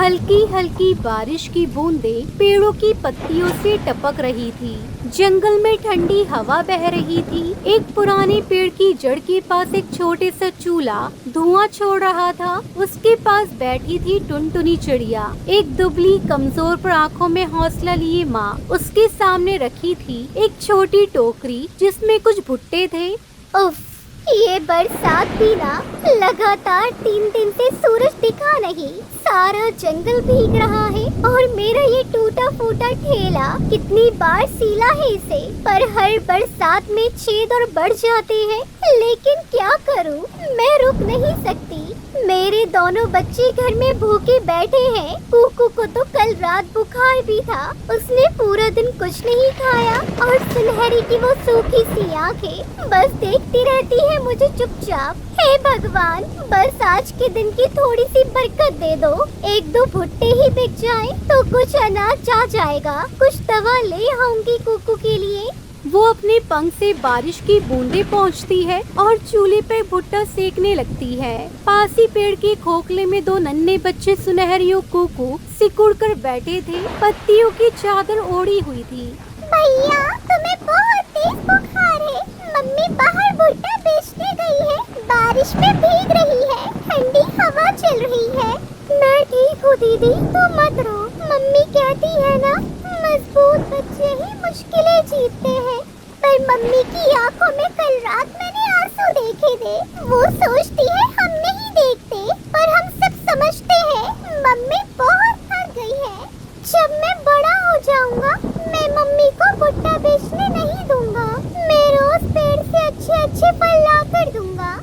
हल्की हल्की बारिश की बूंदें पेड़ों की पत्तियों से टपक रही थी। जंगल में ठंडी हवा बह रही थी। एक पुराने पेड़ की जड़ के पास एक छोटे सा चूल्हा धुआं छोड़ रहा था। उसके पास बैठी थी टुनटुनी चिड़िया। एक दुबली कमजोर पर आंखों में हौसला लिए माँ उसके सामने रखी थी एक छोटी टोकरी जिसमें कुछ भुट्टे थे। उफ, ये बरसात भी ना लगातार 3 दिन से सूरज दिखा नहीं। सारा जंगल भीग रहा है और मेरा ये टूटा फूटा ठेला कितनी बार सीला है इसे, पर हर बरसात में छेद और बढ़ जाते हैं। लेकिन क्या करूं, मैं रुक नहीं सकती। मेरे दोनों बच्चे घर में भूखे बैठे हैं। कुकू को तो कल रात बुखार भी था, उसने पूरा दिन कुछ नहीं खाया और सुनहरी की वो सूखी सी आंखें बस देखती रहती है मुझे चुपचाप। हे भगवान, बस आज के दिन की थोड़ी सी बरकत दे दो। 1-2 भुट्टे ही बिक जाए तो कुछ अनाज आ जाएगा, कुछ दवा ले आऊंगी कुकू के लिए। वो अपने पंख से बारिश की बूंदें पहुंचती है और चूल्हे पे भुट्टा सेकने लगती है। पास ही पेड़ के खोखले में 2 नन्हे बच्चे सुनहरी और कुकू सिकुड़ कर बैठे थे। पत्तियों की चादर ओढ़ी हुई थी। भैया, तुम्हें बहुत तेज बुखार है। मम्मी बाहर भुट्टा बेचने गई है, बारिश में भीग रही है, ठंडी हवा चल रही है। मैं ठीक हूँ दीदी, तुम मत रो। मम्मी कहती है ना, मजबूत बच्चे ही मुश्किलें जीतते हैं। पर मम्मी की आंखों में कल रात मैंने आंसू देखे थे। वो सोचती है हम नहीं देखते, पर हम सब समझते हैं। मम्मी बहुत थक गई है। जब मैं बड़ा हो जाऊंगा, मैं मम्मी को भुट्टा बेचने नहीं दूंगा। मैं रोज पेड़ से अच्छे अच्छे फल ला कर दूंगा।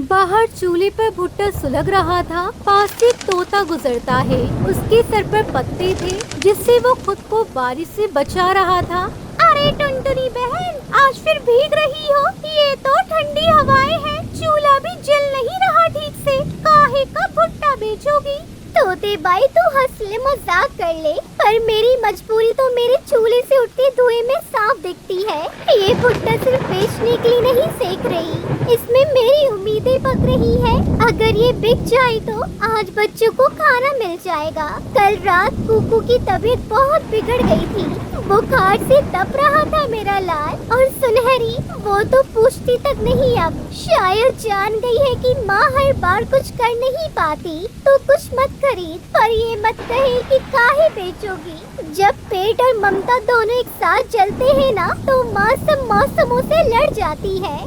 बाहर चूल्हे पर भुट्टा सुलग रहा था। पास से एक तोता गुजरता है। उसके सर पर पत्ते थे जिससे वो खुद को बारिश से बचा रहा था। अरे टुनटुनी बहन, आज फिर भीग रही हो? ये तो ठंडी हवाएं हैं, चूल्हा भी जल नहीं रहा ठीक से। काहे का भुट्टा बेचोगी? तोते भाई, तू हंस ले, मजाक कर ले, पर मेरी मजबूरी तो मेरे चूल्हे से उठते धुएं में साफ दिखती है। ये भुट्टा सिर्फ बेचने के लिए नहीं सेक रही, इसमें मेरी उम्मीदें पक रही है। अगर ये बिक जाए तो आज बच्चों को खाना मिल जाएगा। कल रात कुकू की तबीयत बहुत बिगड़ गई थी, बुखार से तप रहा था मेरा लाल। और सुनहरी, वो तो पूछती तक नहीं अब। शायद जान गई है कि माँ हर बार कुछ कर नहीं पाती, तो कुछ मत खरीद। पर ये मत कहे कि काहे बेचोगी। जब पेट और ममता दोनों एक साथ जलते हैं ना, तो माँ सब मौसमों से लड़ जाती है।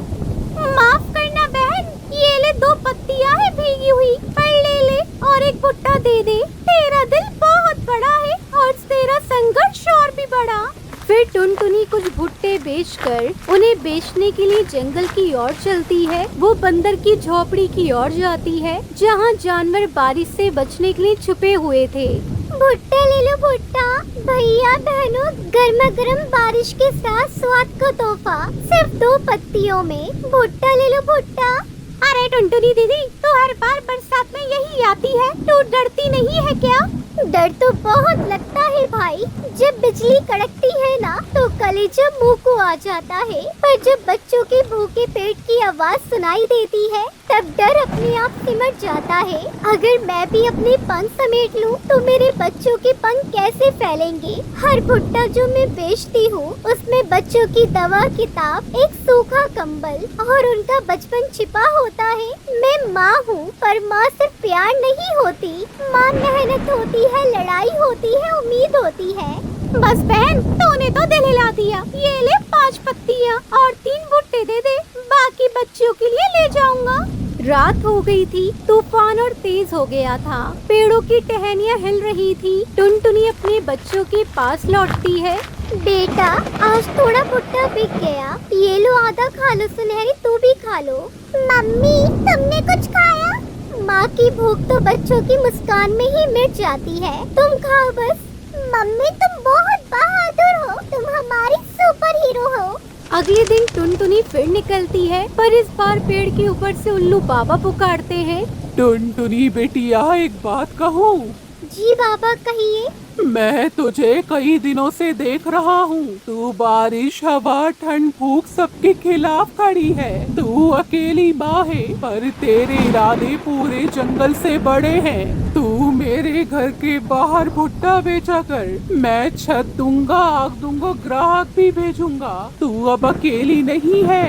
माफ करना बहन, ये ले 2 पत्तियां है भीगी हुई, पर ले और एक भुट्टा दे दे। तेरा दिल बहुत बड़ा है और तेरा संघर्ष और भी बड़ा। फिर टुनटुनी कुछ भुट्टे बेचकर उन्हें बेचने के लिए जंगल की ओर चलती है। वो बंदर की झोपड़ी की ओर जाती है जहाँ जानवर बारिश से बचने के लिए छुपे हुए थे। भुट्टा ले लो भुट्टा। भैया बहनों, गर्मा गर्म बारिश के साथ स्वाद का तोहफा सिर्फ 2 पत्तियों में। भुट्टा ले लो भुट्टा। अरे टुनटुनी दीदी, तो हर बार बरसात में यही आती है, तू डरती नहीं है क्या? डर तो बहुत लगता है भाई। जब बिजली कड़कती है ना, तो कलेजा मुंह को आ जाता है। पर जब बच्चों के भूखे पेट की आवाज सुनाई देती है, तब डर अपने आप सिमट जाता है। अगर मैं भी अपने पंख समेट लूं, तो मेरे बच्चों के पंख कैसे फैलेंगे? हर भुट्टा जो मैं बेचती हूँ, उसमें बच्चों की दवा, किताब, एक सूखा कंबल और उनका बचपन छिपा होता है। मैं माँ हूँ, पर माँ सिर्फ प्यार नहीं होती। माँ मेहनत होती है, लड़ाई होती है, उम्मीद होती है। बस बहन, तूने तो दिल हिला दिया। ये ले 5 पत्तियाँ और 3 भुट्टे दे दे, बाकी बच्चों के लिए ले जाऊंगा। रात हो गई थी, तूफान और तेज हो गया था। पेड़ों की टहनियाँ हिल रही थी। टुनटुनी अपने बच्चों के पास लौटती है। बेटा, आज थोड़ा भुट्टा बिक गया, ये लो आधा खा लो। सुनहरी, तू भी खा लो। मम्मी, तुमने कुछ खाया? माँ की भूख तो बच्चों की मुस्कान में ही मिट जाती है। तुम खाओ बस। मम्मी, तुम बहुत बहादुर हो, तुम हमारी सुपर हीरो हो। अगले दिन टुनटुनी फिर निकलती है, पर इस बार पेड़ के ऊपर से उल्लू बाबा पुकारते हैं। टुनटुनी बेटिया, एक बात कहूँ? जी बाबा, कहिए। मैं तुझे कई दिनों से देख रहा हूँ। तू बारिश, हवा, ठंड, भूख सबके खिलाफ खड़ी है। तू अकेली माँ है, पर तेरे इरादे पूरे जंगल से बड़े हैं। तू मेरे घर के बाहर भुट्टा बेचा कर। मैं छत दूंगा, आग दूंगा, ग्राहक भी भेजूंगा। तू अब अकेली नहीं है।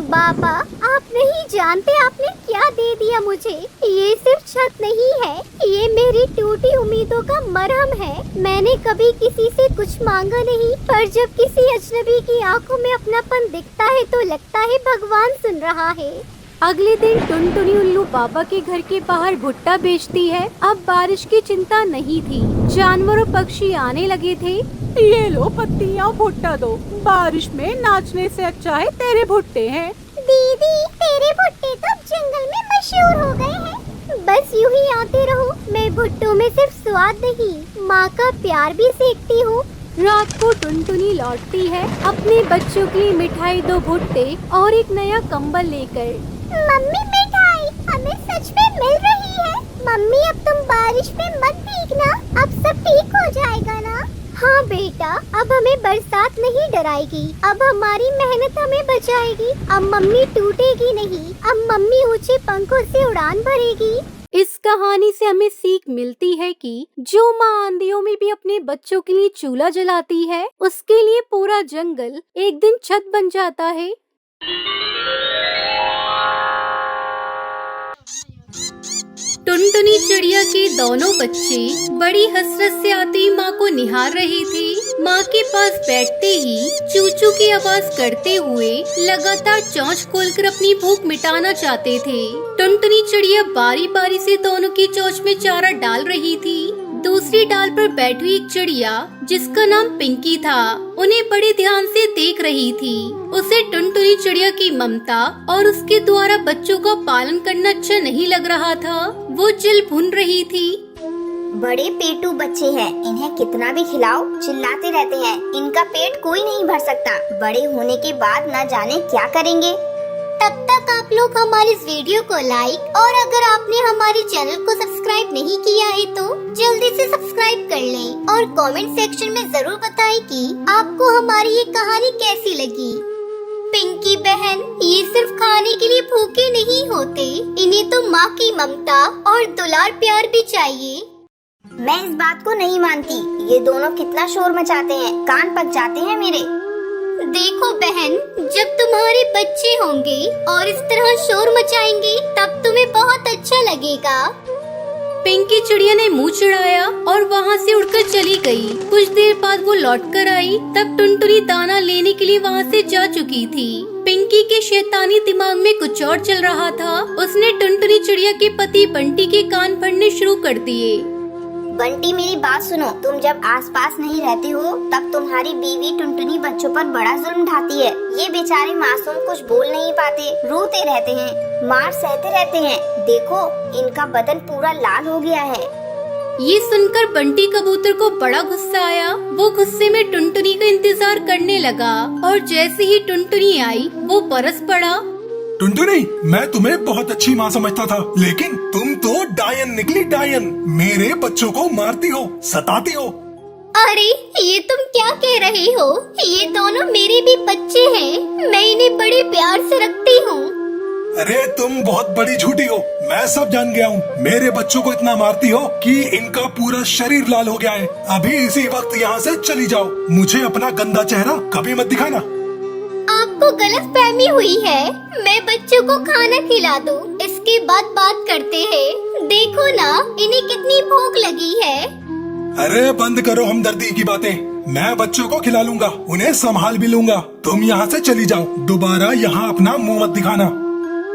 बाबा, आप नहीं जानते आपने क्या दे दिया मुझे। ये सिर्फ छत नहीं है, ये मेरी टूटी उम्मीदों का मरहम है। मैंने कभी किसी से कुछ मांगा नहीं, पर जब किसी अजनबी की आंखों में अपनापन दिखता है तो लगता है भगवान सुन रहा है। अगले दिन टुनटुनी उल्लू बाबा के घर के बाहर भुट्टा बेचती है। अब बारिश की चिंता नहीं थी। जानवर और पक्षी आने लगे थे। ये लो पत्तियाँ, भुट्टा दो। बारिश में नाचने से अच्छा है तेरे भुट्टे हैं। दीदी, तेरे भुट्टे तो अब जंगल में मशहूर हो गए हैं। बस यूं ही आते रहो। मैं भुट्टों में सिर्फ स्वाद नहीं, माँ का प्यार भी सीखती हूँ। रात को टुनटुनी लौटती है अपने बच्चों के लिए मिठाई, 2 भुट्टे और एक नया कंबल लेकर। मम्मी, मिठाई हमें सच में मिल रही है। मम्मी, अब तुम बारिश में मत भीगना, अब सब ठीक हो जाएगा ना? हाँ बेटा, अब हमें बरसात नहीं डराएगी। अब हमारी मेहनत हमें बचाएगी। अब मम्मी टूटेगी नहीं। अब मम्मी ऊंचे पंखों से उड़ान भरेगी। इस कहानी से हमें सीख मिलती है कि जो माँ आंधियों में भी अपने बच्चों के लिए चूल्हा जलाती है, उसके लिए पूरा जंगल एक दिन छत बन जाता है। टुनटुनी चिड़िया के दोनों बच्चे बड़ी हसरत से आती माँ को निहार रहे थे। माँ के पास बैठते ही चूचू की आवाज करते हुए लगातार चोंच खोलकर अपनी भूख मिटाना चाहते थे। टुनटुनी चिड़िया बारी बारी से दोनों की चोंच में चारा डाल रही थी। दूसरी डाल पर बैठी एक चिड़िया जिसका नाम पिंकी था, उन्हें बड़े ध्यान से देख रही थी। उसे टुनटुनी चिड़िया की ममता और उसके द्वारा बच्चों का पालन करना अच्छा नहीं लग रहा था। वो जिल भुन रही थी। बड़े पेटू बच्चे हैं, इन्हें कितना भी खिलाओ चिल्लाते रहते हैं। इनका पेट कोई नहीं भर सकता। बड़े होने के बाद न जाने क्या करेंगे। तब तक आप लोग हमारे इस वीडियो को लाइक और अगर आपने हमारे चैनल को सब्सक्राइब नहीं किया है तो जल्दी से सब्सक्राइब कर लें और कमेंट सेक्शन में जरूर बताएं कि आपको हमारी ये कहानी कैसी लगी। पिंकी बहन, ये सिर्फ खाने के लिए भूखे नहीं होते, इन्हें तो माँ की ममता और दुलार प्यार भी चाहिए। मैं इस बात को नहीं मानती। ये दोनों कितना शोर मचाते हैं, कान पक जाते हैं मेरे। देखो बहन, जब तुम्हारे बच्चे होंगे और इस तरह शोर मचाएंगे तब तुम्हें बहुत अच्छा लगेगा। पिंकी चिड़िया ने मुंह चिढ़ाया और वहाँ से उड़कर चली गई। कुछ देर बाद वो लौट कर आई, तब टुनटुनी दाना लेने के लिए वहाँ से जा चुकी थी। पिंकी के शैतानी दिमाग में कुछ और चल रहा था। उसने टुनटुनी चिड़िया के पति बंटी के कान भरने शुरू कर दिए। बंटी, मेरी बात सुनो। तुम जब आसपास नहीं रहते हो तब तुम्हारी बीवी टुनटुनी बच्चों पर बड़ा जुल्म ढाती है। ये बेचारे मासूम कुछ बोल नहीं पाते, रोते रहते हैं, मार सहते रहते हैं। देखो, इनका बदन पूरा लाल हो गया है। ये सुनकर बंटी कबूतर को बड़ा गुस्सा आया। वो गुस्से में टुनटुनी का इंतजार करने लगा और जैसे ही टुनटुनी आई वो बरस पड़ा। टुनटुनी, मैं तुम्हें बहुत अच्छी माँ समझता था, लेकिन तुम तो डायन निकली, डायन। मेरे बच्चों को मारती हो, सताती हो। अरे, ये तुम क्या कह रहे हो? ये दोनों मेरे भी बच्चे हैं। मैं इन्हें बड़े प्यार से रखती हूँ। अरे, तुम बहुत बड़ी झूठी हो। मैं सब जान गया हूँ। मेरे बच्चों को इतना मारती हो कि इनका पूरा शरीर लाल हो गया है। अभी इसी वक्त यहाँ से चली जाओ। मुझे अपना गंदा चेहरा कभी मत दिखाना। आपको गलतफहमी हुई है। मैं बच्चों को खाना खिला दूं, इसके बाद बात करते हैं। देखो ना, इन्हें कितनी भूख लगी है। अरे बंद करो हमदर्दी की बातें। मैं बच्चों को खिला लूंगा, उन्हें संभाल भी लूंगा। तुम यहाँ से चली जाओ। दोबारा यहाँ अपना मुंह मत दिखाना।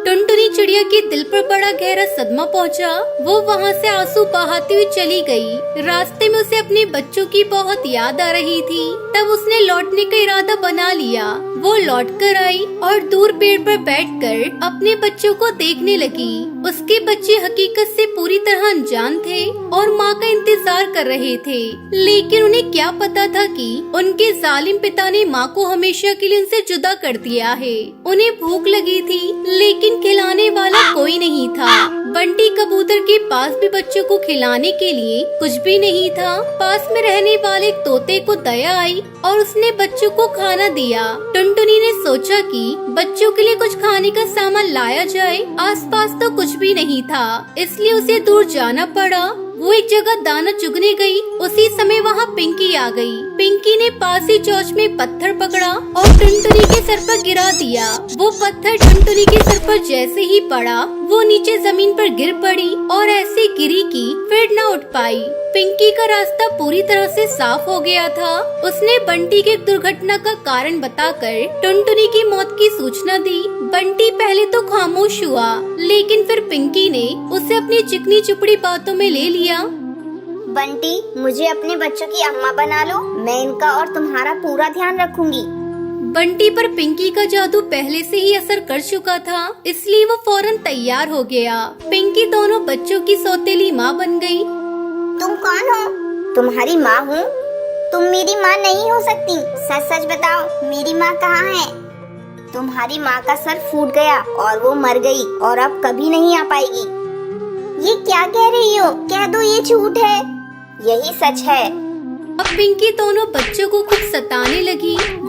टुनटुनी चिड़िया के दिल पर बड़ा गहरा सदमा पहुंचा। वो वहाँ से आंसू बहाती हुई चली गई। रास्ते में उसे अपने बच्चों की बहुत याद आ रही थी। तब उसने लौटने का इरादा बना लिया। वो लौट कर आई और दूर पेड़ पर बैठकर अपने बच्चों को देखने लगी। उसके बच्चे हकीकत से पूरी तरह अनजान थे और माँ का इंतजार कर रहे थे, लेकिन उन्हें क्या पता था कि उनके जालिम पिता ने माँ को हमेशा के लिए उनसे जुदा कर दिया है। उन्हें भूख लगी थी, लेकिन खिलाने वाला कोई नहीं था। बंटी कबूतर के पास भी बच्चों को खिलाने के लिए कुछ भी नहीं था। पास में रहने वाले तोते को दया आई और उसने बच्चों को खाना दिया। टुनटुनी ने सोचा कि बच्चों के लिए कुछ खाने का सामान लाया जाए। आसपास तो कुछ भी नहीं था, इसलिए उसे दूर जाना पड़ा। वो एक जगह दाना चुगने गई। उसी समय वहाँ पिंकी आ गई। पिंकी ने पास ही चौच में पत्थर पकड़ा और टुनटुनी के सर पर गिरा दिया। वो पत्थर टुनटुनी के सर पर जैसे ही पड़ा वो नीचे जमीन पर गिर पड़ी और ऐसी गिरी कि फिर न उठ पाई। पिंकी का रास्ता पूरी तरह से साफ हो गया था। उसने बंटी की दुर्घटना का कारण बताकर टुनटुनी की मौत की सूचना दी। बंटी पहले तो खामोश हुआ, लेकिन फिर पिंकी ने उसे अपनी चिकनी चुपड़ी बातों में ले लिया। बंटी, मुझे अपने बच्चों की अम्मा बना लो। मैं इनका और तुम्हारा पूरा ध्यान रखूंगी। बंटी पर पिंकी का जादू पहले से ही असर कर चुका था, इसलिए वो फौरन तैयार हो गया। पिंकी दोनों बच्चों की सौतेली माँ बन गई। तुम कौन हो? तुम्हारी माँ हूँ। तुम मेरी माँ नहीं हो सकती। सच सच बताओ, मेरी माँ कहाँ है? तुम्हारी माँ का सर फूट गया और वो मर गई और अब कभी नहीं आ पाएगी। ये क्या कह रही हो? कह दो ये झूठ है। यही सच है। अब पिंकी दोनों बच्चों को खूब सताने लगी।